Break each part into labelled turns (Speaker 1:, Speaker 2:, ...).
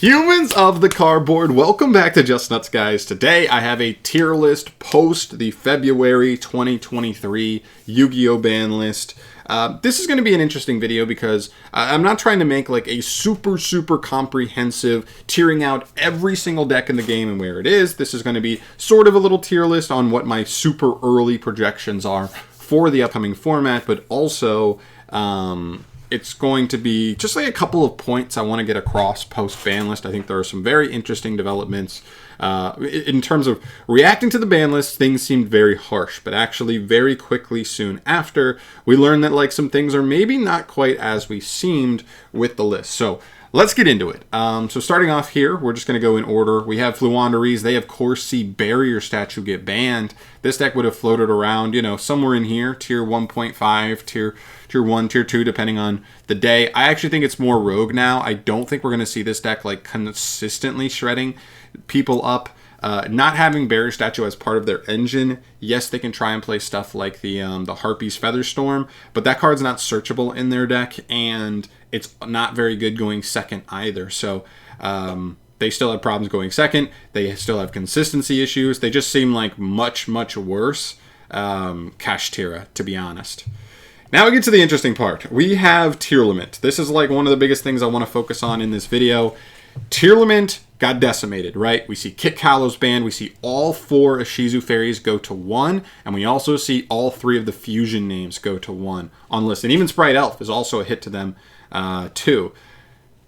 Speaker 1: Humans of the cardboard, welcome back to Just Nuts, guys. Today I have a tier list post the February 2023 Yu-Gi-Oh! Ban list. This is going to be an interesting video because I'm not trying to make like a super comprehensive tiering out every single deck in the game and where it is. This is going to be sort of a little tier list on what my super early projections are for the upcoming format, but also it's going to be just like a couple of points I want to get across post-ban list. I think there are some very interesting developments. In terms of reacting to the ban list, things seemed very harsh, but actually very quickly soon after, we learned that like some things are maybe not quite as we seemed with the list. So let's get into it. So starting off here, we're just going to go in order. We have Floowandereeze. They of course see Barrier Statue get banned. This deck would have floated around, you know, somewhere in here, tier 1.5, tier 1, tier 2, depending on the day. I actually think it's more rogue now. I don't think we're going to see this deck like consistently shredding people up. Not having Barrier Statue as part of their engine, yes, they can try and play stuff like the Harpy's Featherstorm, but that card's not searchable in their deck, and it's not very good going second either. So they still have problems going second. They still have consistency issues. They just seem like much worse Kashtira, to be honest. Now we get to the interesting part. We have Tearlaments. This is like one of the biggest things I want to focus on in this video. Tearlaments got decimated, right? We see Kit Kalos banned. We see all 4 Ishizu fairies go to 1. And we also see all 3 of the fusion names go to 1 on list. And even Spright Elf is also a hit to them too.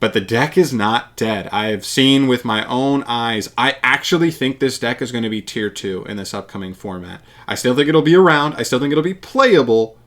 Speaker 1: But the deck is not dead. I have seen with my own eyes. I actually think this deck is going to be tier 2 in this upcoming format. I still think it'll be around. I still think it'll be playable.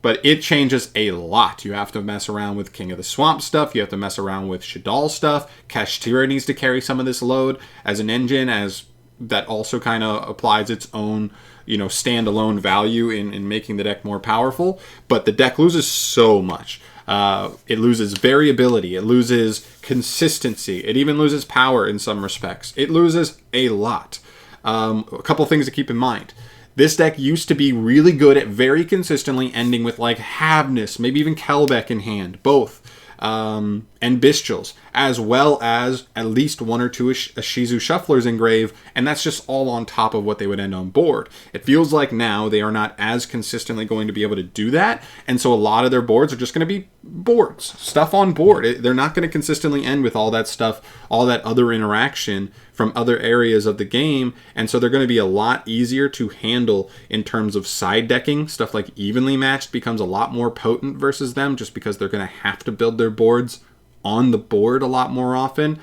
Speaker 1: But it changes a lot. You have to mess around with King of the Swamp stuff. You have to mess around with Shaddoll stuff. Kashtira needs to carry some of this load as an engine, as that also kind of applies its own, you know, standalone value in making the deck more powerful. But the deck loses so much. It loses variability. It loses consistency. It even loses power in some respects. It loses a lot. A couple things to keep in mind. This deck used to be really good at very consistently ending with like Havness, maybe even Kelbeck in hand, both, and Bestials, as well as at least 1 or 2 Ishizu Shufflers in grave, and that's just all on top of what they would end on board. It feels like now they are not as consistently going to be able to do that, and so a lot of their boards are just going to be boards, stuff on board. They're not going to consistently end with all that stuff, all that other interaction from other areas of the game, and so they're going to be a lot easier to handle in terms of side decking. Stuff like Evenly Matched becomes a lot more potent versus them, just because they're going to have to build their boards on the board a lot more often.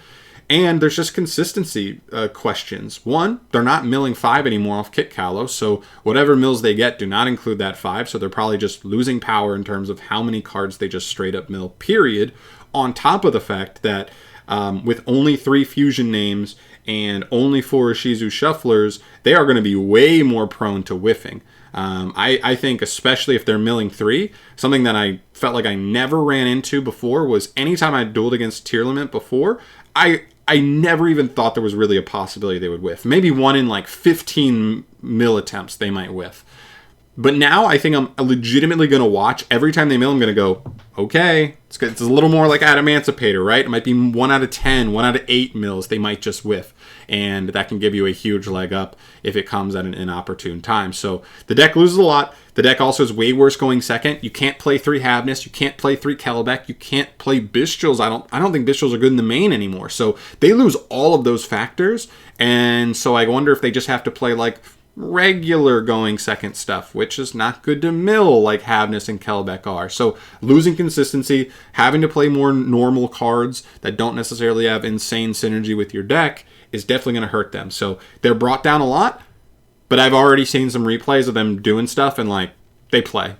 Speaker 1: And there's just consistency questions. One, they're not milling 5 anymore off Kit Kalos, so whatever mills they get do not include that 5, so they're probably just losing power in terms of how many cards they just straight up mill, period. On top of the fact that with only 3 fusion names and only 4 Ishizu Shufflers, they are going to be way more prone to whiffing. I think especially if they're milling 3, something that I felt like I never ran into before was anytime I dueled against Tearlaments before, I never even thought there was really a possibility they would whiff. Maybe 1 in like 15 mill attempts they might whiff. But now I think I'm legitimately going to watch. Every time they mill, I'm going to go, okay, it's a little more like Emancipator, right? It might be 1 out of 10, 1 out of 8 mills they might just whiff. And that can give you a huge leg up if it comes at an inopportune time. So the deck loses a lot. The deck also is way worse going second. You can't play 3 Havness. You can't play 3 Kelbeck. You can't play Bestials. I don't think Bestials are good in the main anymore. So they lose all of those factors. And so I wonder if they just have to play like regular going second stuff, which is not good to mill like Havness and Kelbeck are. So losing consistency, having to play more normal cards that don't necessarily have insane synergy with your deck is definitely going to hurt them. So they're brought down a lot, but I've already seen some replays of them doing stuff and like they play,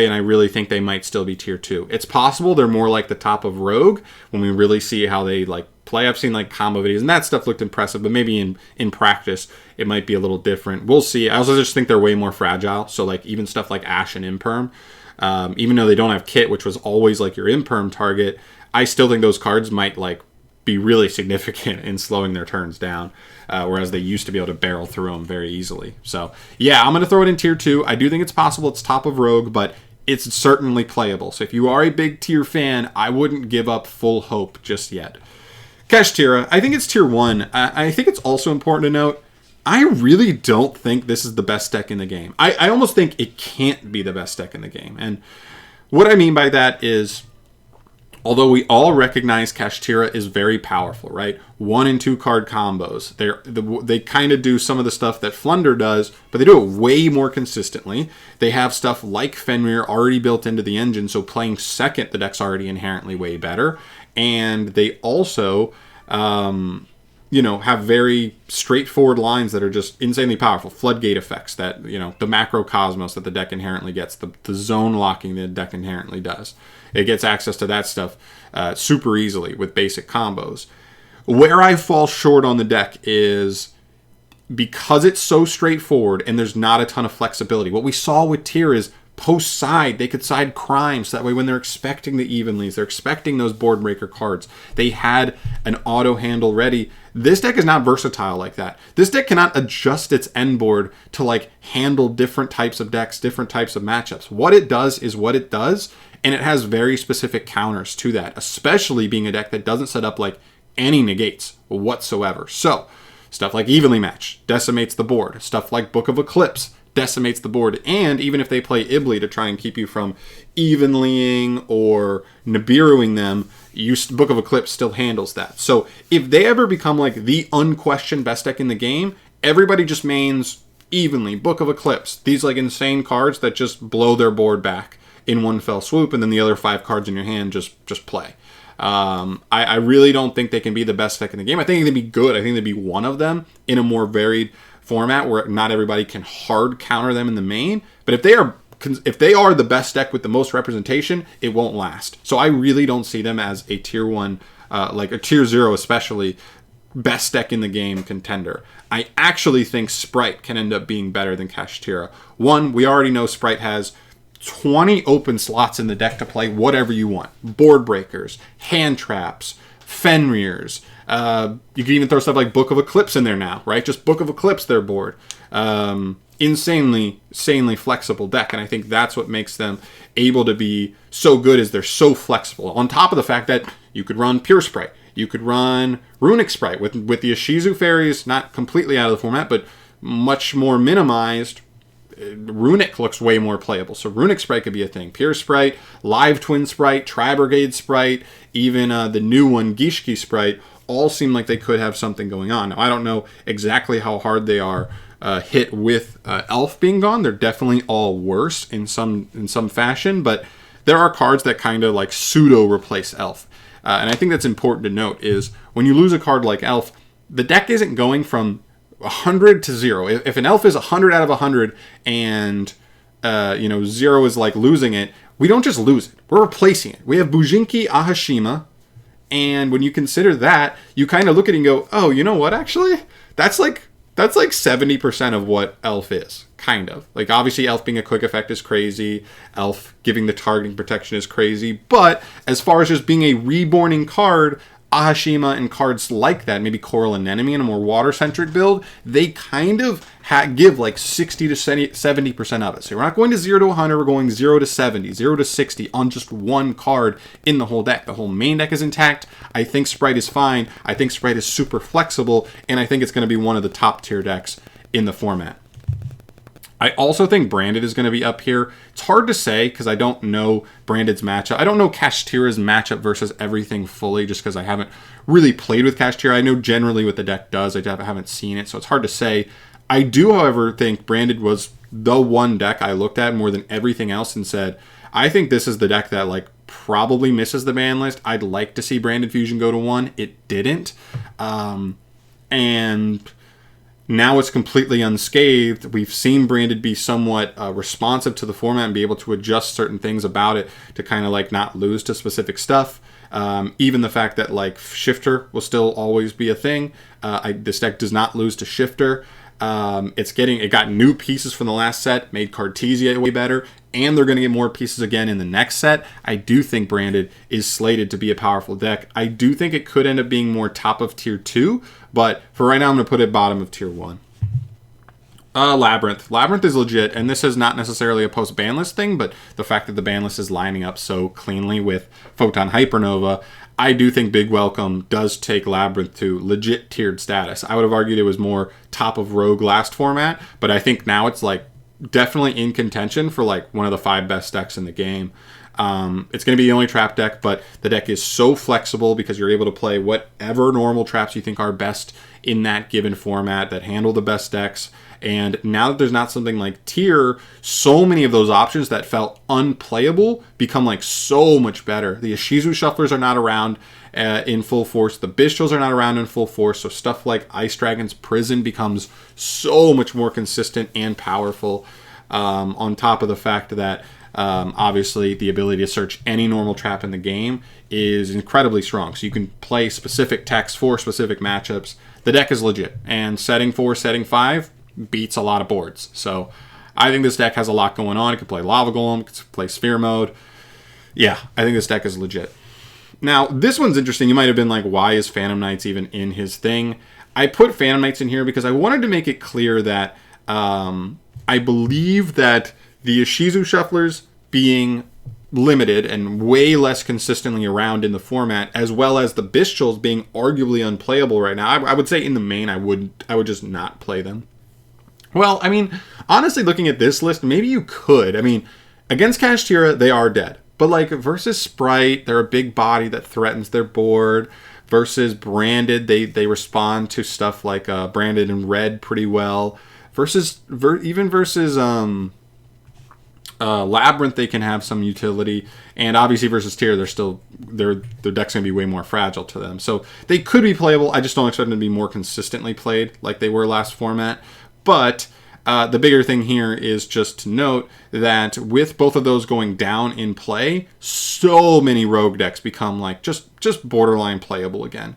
Speaker 1: and I really think they might still be tier 2. It's possible they're more like the top of Rogue when we really see how they like play. I've seen like combo videos and that stuff looked impressive, but maybe in practice it might be a little different. We'll see. I also just think they're way more fragile. So like even stuff like Ash and Imperm, even though they don't have Kit, which was always like your Imperm target, I still think those cards might like be really significant in slowing their turns down, whereas they used to be able to barrel through them very easily. So yeah, I'm going to throw it in tier 2. I do think it's possible it's top of Rogue, but it's certainly playable. So if you are a big tier fan, I wouldn't give up full hope just yet. Kashtira, I think it's tier 1. I think it's also important to note, I really don't think this is the best deck in the game. I almost think it can't be the best deck in the game. And what I mean by that is, although we all recognize Kashtira is very powerful, right? 1 and 2 card combos. They kind of do some of the stuff that Flunder does, but they do it way more consistently. They have stuff like Fenrir already built into the engine, so playing second, the deck's already inherently way better. And they also, have very straightforward lines that are just insanely powerful. Floodgate effects that, the macro cosmos that the deck inherently gets, the zone locking the deck inherently does. It gets access to that stuff super easily with basic combos. Where I fall short on the deck is because it's so straightforward and there's not a ton of flexibility. What we saw with Tier is post-side, they could side crimes. So that way when they're expecting the evenlies, they're expecting those board breaker cards, they had an auto handle ready. This deck is not versatile like that. This deck cannot adjust its end board to handle different types of decks, different types of matchups. What it does is what it does, and it has very specific counters to that, especially being a deck that doesn't set up any negates whatsoever. So stuff like Evenly Match decimates the board. Stuff like Book of Eclipse decimates the board. And even if they play Ibli to try and keep you from evenlying or Nibiruing them, Book of Eclipse still handles that. So if they ever become the unquestioned best deck in the game, everybody just mains evenly Book of Eclipse. These insane cards that just blow their board back in one fell swoop, and then the other 5 cards in your hand just play. I really don't think they can be the best deck in the game. I think they'd be good. I think they'd be one of them in a more varied format where not everybody can hard counter them in the main. But if they are the best deck with the most representation, it won't last. So I really don't see them as a tier 1, a tier 0 especially, best deck in the game contender. I actually think Spright can end up being better than Kashtira. One, we already know Spright has 20 open slots in the deck to play whatever you want. Board breakers, hand traps, Fenrirs. You can even throw stuff like Book of Eclipse in there now, right? Just Book of Eclipse their board. Insanely flexible deck, and I think that's what makes them able to be so good is they're so flexible. On top of the fact that you could run Pure Spright, you could run Runic Spright with the Ishizu fairies, not completely out of the format, but much more minimized. Runic looks way more playable, so Runic Spright could be a thing. Pure Spright, Live Twin Spright, Tri-Brigade Spright, even the new one, Gishki Spright, all seem like they could have something going on. Now, I don't know exactly how hard they are hit with Elf being gone. They're definitely all worse in some fashion, but there are cards that kind of pseudo replace Elf. And I think that's important to note is when you lose a card like Elf, the deck isn't going from 100 to 0. If an Elf is 100 out of 100 and 0 is losing it, we don't just lose it. We're replacing it. We have Bujinki Ahashima, and when you consider that, you kind of look at it and go, oh, you know what, actually? That's 70% of what Elf is, kind of. Obviously, Elf being a quick effect is crazy. Elf giving the targeting protection is crazy. But as far as just being a reborning card, Ahashima and cards like that, maybe Coral Anemone in a more water-centric build, they kind of give 60 to 70% of it. So we're not going to 0 to 100, we're going 0 to 70, 0 to 60 on just one card in the whole deck. The whole main deck is intact. I think Spright is fine. I think Spright is super flexible, and I think it's going to be one of the top tier decks in the format. I also think Branded is going to be up here. It's hard to say because I don't know Branded's matchup. I don't know Kashtira's matchup versus everything fully just because I haven't really played with Kashtira. I know generally what the deck does. I haven't seen it, so it's hard to say. I do, however, think Branded was the one deck I looked at more than everything else and said, I think this is the deck that probably misses the ban list. I'd like to see Branded Fusion go to 1. It didn't. And now it's completely unscathed. We've seen Branded be somewhat responsive to the format and be able to adjust certain things about it to kind of not lose to specific stuff. Even the fact that Shifter will still always be a thing. This deck does not lose to Shifter. It got new pieces from the last set, made Cartesia way better, and they're going to get more pieces again in the next set. I do think Branded is slated to be a powerful deck. I do think it could end up being more top of tier 2, but for right now I'm going to put it bottom of tier 1. Labrynth. Labrynth is legit, and this is not necessarily a post-ban list thing, but the fact that the ban list is lining up so cleanly with Photon Hypernova, I do think Big Welcome does take Labrynth to legit tiered status. I would have argued it was more top of Rogue last format, but I think now it's like definitely in contention for like one of the 5 best decks in the game. It's going to be the only trap deck, but the deck is so flexible because you're able to play whatever normal traps you think are best in that given format that handle the best decks. And now that there's not something like tier, so many of those options that felt unplayable become like so much better. The Ishizu Shufflers are not around in full force. The Bistros are not around in full force. So stuff like Ice Dragon's Prison becomes so much more consistent and powerful. On top of the fact that obviously the ability to search any normal trap in the game is incredibly strong. So you can play specific techs for specific matchups. The deck is legit. And setting 4, setting 5 beats a lot of boards. So I think this deck has a lot going on. It can play Lava Golem, it can play Sphere Mode. Yeah, I think this deck is legit. Now, this one's interesting. You might have been like, why is Phantom Knights even in his thing? I put Phantom Knights in here because I wanted to make it clear that I believe that the Ishizu Shufflers being limited and way less consistently around in the format, as well as the Bistros being arguably unplayable right now. I would say in the main, I would just not play them. Well, I mean, honestly, looking at this list, maybe you could. I mean, against Kashtira, they are dead. But like versus Spright, they're a big body that threatens their board. Versus Branded, they respond to stuff like Branded and Red pretty well. Versus Labrynth, they can have some utility, and obviously versus Tier, their deck's gonna be way more fragile to them. So they could be playable. I just don't expect them to be more consistently played like they were last format. But the bigger thing here is just to note that with both of those going down in play, so many rogue decks become like just borderline playable again.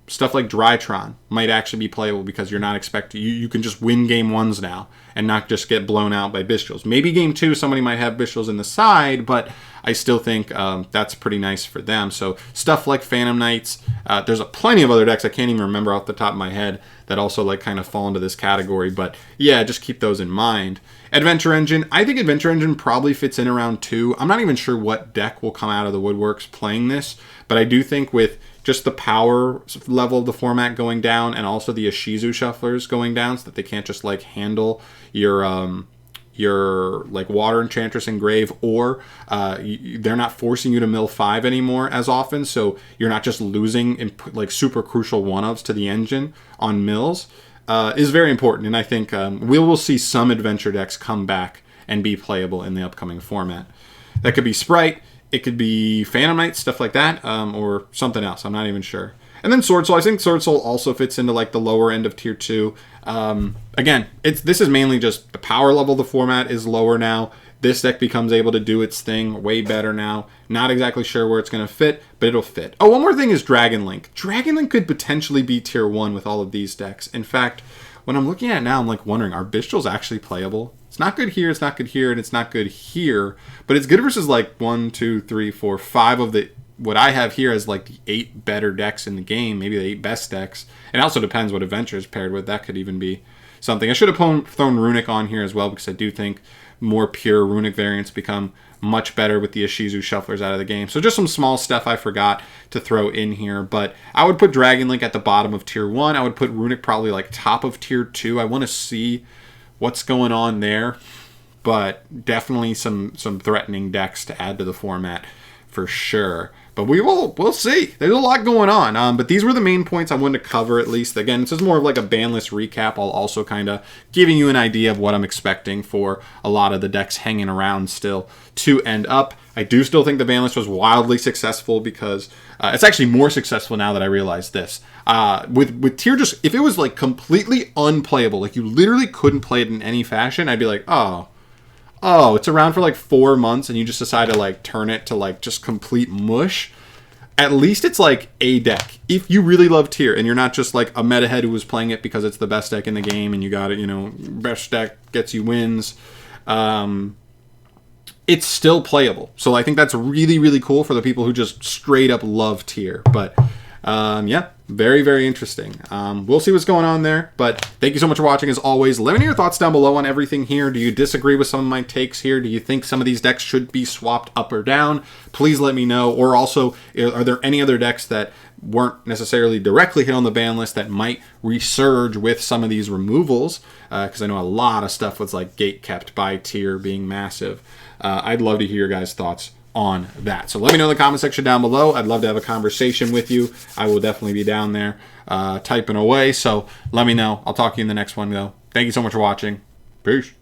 Speaker 1: Stuff like Drytron might actually be playable because you're not expecting you can just win game 1s now and not just get blown out by Bistros. Maybe game 2 somebody might have Bistros in the side, but I still think that's pretty nice for them. So stuff like Phantom Knights, there's plenty of other decks I can't even remember off the top of my head that also like kind of fall into this category, but yeah, just keep those in mind. Adventure Engine, I think Adventure Engine probably fits in around 2. I'm not even sure what deck will come out of the woodworks playing this, but I do think with just the power level of the format going down and also the Ishizu Shufflers going down so that they can't just like handle your like Water Enchantress Engrave, or they're not forcing you to mill 5 anymore as often, so you're not just losing in like super crucial one-ofs to the engine on mills, is very important. And I think we will see some adventure decks come back and be playable in the upcoming format. That could be Spright, it could be Phantom Knights, stuff like that, or something else. I'm not even sure. And then Sword Soul. I think Sword Soul also fits into like the lower end of tier 2. Again, this is mainly just the power level of the format is lower now. This deck becomes able to do its thing way better now. Not exactly sure where it's going to fit, but it'll fit. Oh, one more thing is Dragon Link. Dragon Link could potentially be tier 1 with all of these decks. In fact, when I'm looking at it now, I'm like wondering, are Bistros actually playable? It's not good here, it's not good here, and it's not good here. But it's good versus like 1, 2, 3, 4, 5 of the what I have here as like the 8 better decks in the game, maybe the 8 best decks. It also depends what Adventure is paired with. That could even be something. I should have thrown Runic on here as well because I do think more pure Runic variants become much better with the Ishizu Shufflers out of the game. So just some small stuff I forgot to throw in here. But I would put Dragon Link at the bottom of tier 1. I would put Runic probably like top of tier 2. I want to see what's going on there. But definitely some threatening decks to add to the format for sure. But we'll see. There's a lot going on. But these were the main points I wanted to cover at least. Again, this is more of like a BANLIST recap. I'll also kind of giving you an idea of what I'm expecting for a lot of the decks hanging around still to end up. I do still think the BANLIST was wildly successful because it's actually more successful now that I realize this. With tier, just if it was like completely unplayable, like you literally couldn't play it in any fashion, I'd be like, oh, it's around for like 4 months and you just decide to like turn it to like just complete mush. At least it's like a deck. If you really love tier and you're not just like a meta head who was playing it because it's the best deck in the game and you got it, best deck gets you wins. It's still playable. So I think that's really, really cool for the people who just straight up love tier. But Yeah, very, very interesting. We'll see what's going on there, but thank you so much for watching. As always, let me know your thoughts down below on everything here. Do you disagree with some of my takes here? Do you think some of these decks should be swapped up or down? Please let me know. Or also, are there any other decks that weren't necessarily directly hit on the ban list that might resurge with some of these removals? Because I know a lot of stuff was like gate kept by tier being massive. I'd love to hear your guys' thoughts on that. So let me know in the comment section down below. I'd love to have a conversation with you. I will definitely be down there typing away. So let me know. I'll talk to you in the next one though. Thank you so much for watching. Peace.